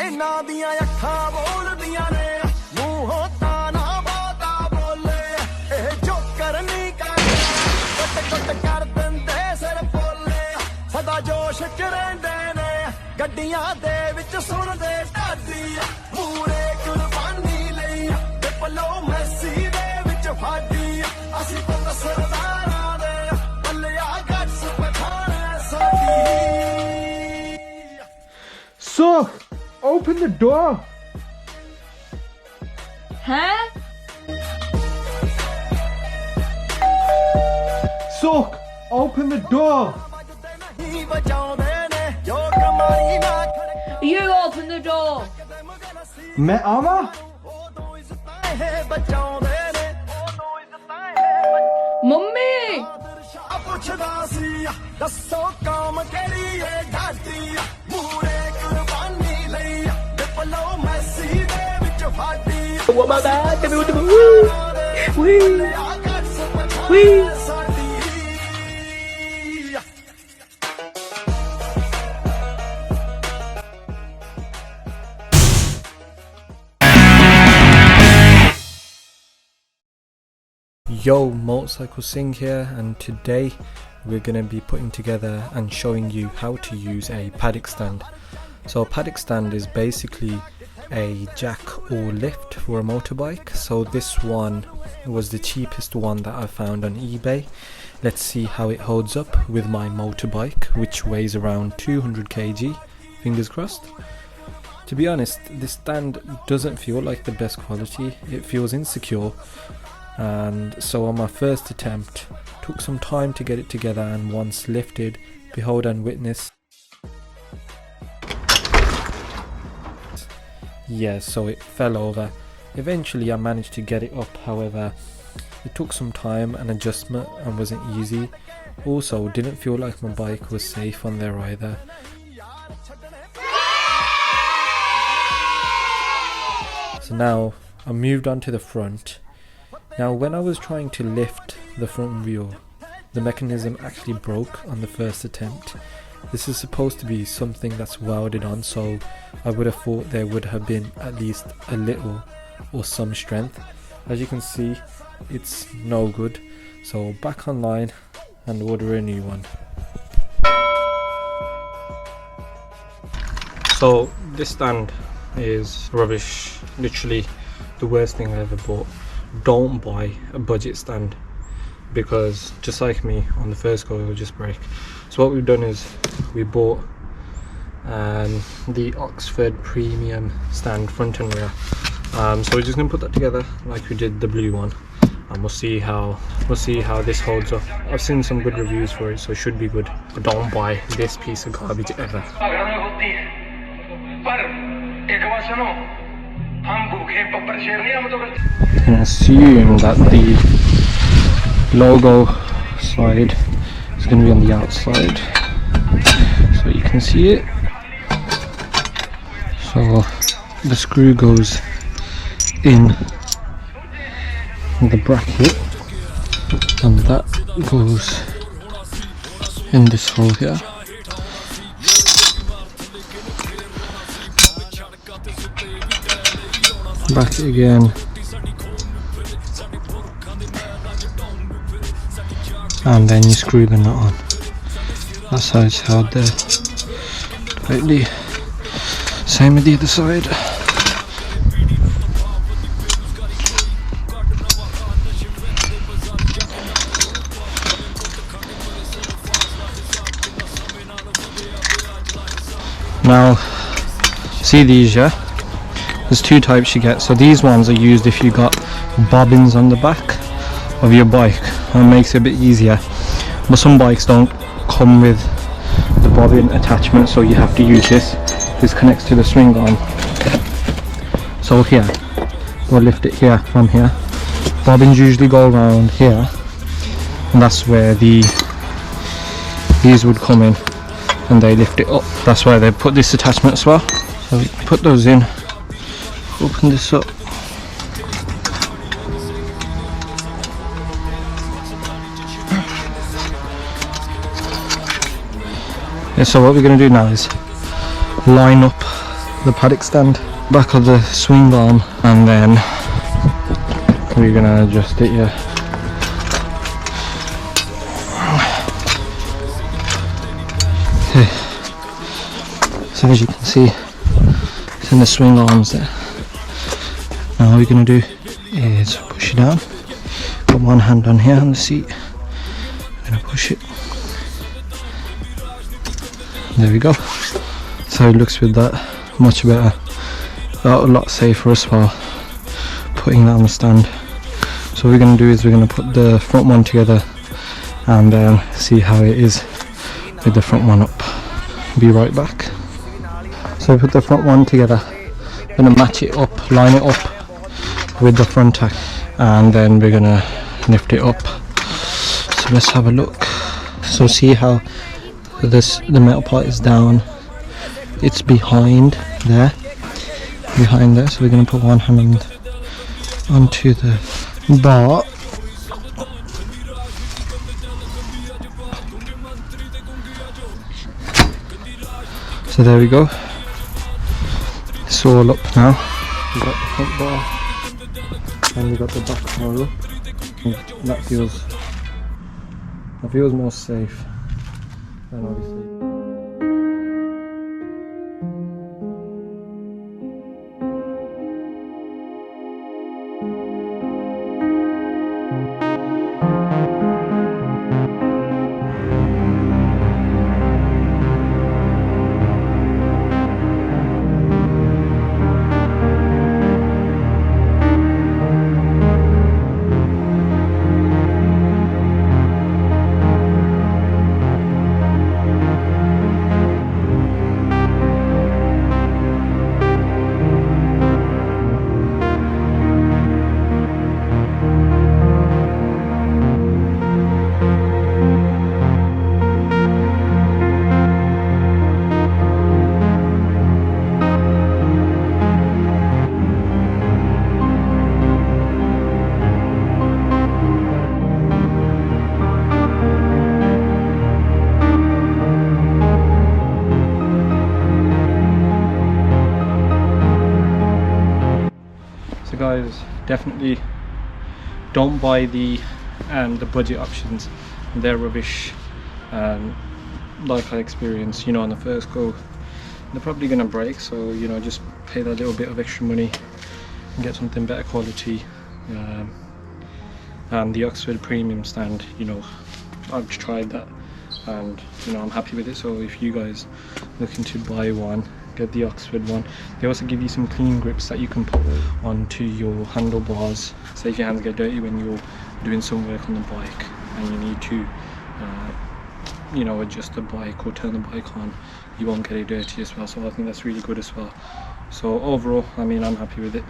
ਇਹਨਾਂ ਦੀਆਂ ਅੱਖਾਂ ਬੋਲਦੀਆਂ ਨੇ ਮੂੰਹੋਂ ਤਾਨਾ ਬਾਤਾ ਬੋਲੇ ਇਹ ਜੋਕਰ ਨਹੀਂ ਕਰਦਾ ਕੁੱਟ ਕਰ ਦਿੰਦੇ ਸਿਰ ਬੋਲੇ ਸਦਾ ਜੋਸ਼ ਚ ਰਹਿੰਦੇ ਨੇ ਗੱਡੀਆਂ ਦੇ ਵਿੱਚ ਸੁਣਦੇ ਢਾਡੀ ਮੂਰੇ ਕੁਰਬਾਨੀ ਲਈ ਡਿਪਲੋਮੈਸੀ ਦੇ ਵਿੱਚ ਫਾਡੀ ਅਸੀਂ ਪੁੱਤ ਸਰਦਾਰਾਂ ਦੇ ਬੱਲਿਆ ਗੱਸ ਪਛਾਣੇ ਸਾਡੀ So, open the door. Huh? Sook, open the door. You open the door. Me ama? Mummy! What about that? Yo, Motorcycle Singh here, and today we're going to be putting together and showing you how to use a paddock stand. So a paddock stand is basically a jack or lift for a motorbike. So this one was the cheapest one that I found on eBay. Let's see how it holds up with my motorbike, which weighs around 200 kg, fingers crossed. To be honest, this stand doesn't feel like the best quality, it feels insecure. And so on my first attempt, took some time to get it together, and once lifted, behold and witness. Yeah, so it fell over. Eventually I managed to get it up, however it took some time and adjustment and wasn't easy. Also didn't feel like my bike was safe on there either. So now I moved on to the front. Now when I was trying to lift the front wheel, the mechanism actually broke on the first attempt. This is supposed to be something that's welded on, so I would have thought there would have been at least a little or some strength. As you can see, it's no good, so back online and order a new one. So this stand is rubbish, literally the worst thing I ever bought. Don't buy a budget stand, because just like me, on the first go it will just break. So what we've done is we bought the Oxford Premium stand, front and rear. So we're just gonna put that together like we did the blue one, and we'll see how this holds up. I've seen some good reviews for it, so it should be good. But don't buy this piece of garbage ever. You can assume that the logo side is going to be on the outside, so you can see it. So the screw goes in the bracket, and that goes in this hole here. Bracket again, and then you screw the nut on. That's how it's held there tightly. Same with the other side. Now see these, yeah? There's two types you get. So these ones are used if you got bobbins on the back of your bike, and it makes it a bit easier. But some bikes don't come with the bobbin attachment, so you have to use this. This connects to the swing arm. So here, we'll lift it here from here. Bobbins usually go around here, and that's where these would come in, and they lift it up. That's why they put this attachment as well. So we put those in. Open this up. Yeah, so what we're going to do now is line up the paddock stand, back of the swing arm, and then we're gonna adjust it here. Okay, so as you can see, it's in the swing arms there. Now all we're gonna do is push it down, put one hand on here on the seat, I'm gonna push it. There we go. That's how it looks with that. Much better, a lot safer as well, putting that on the stand. So what we're going to do is we're going to put the front one together and see how it is with the front one up. Be right back. So we put the front one together, going to match it up, line it up with the front tack, and then we're going to lift it up. So let's have a look. So see how the metal part is down, it's behind there, so we're going to put one hand onto the bar, so there we go, it's all up now. We've got the front bar and we've got the back bar up, and that feels more safe. And obviously guys, definitely don't buy the budget options. They're rubbish, like I experienced, on the first go. They're probably gonna break, so just pay that little bit of extra money and get something better quality. And the Oxford premium stand, I've tried that and I'm happy with it. So if you guys looking to buy one, get the Oxford one. They also give you some clean grips that you can put onto your handlebars, so if your hands get dirty when you're doing some work on the bike and you need to adjust the bike or turn the bike on, you won't get it dirty as well. So I think that's really good as well. So overall, I'm happy with it.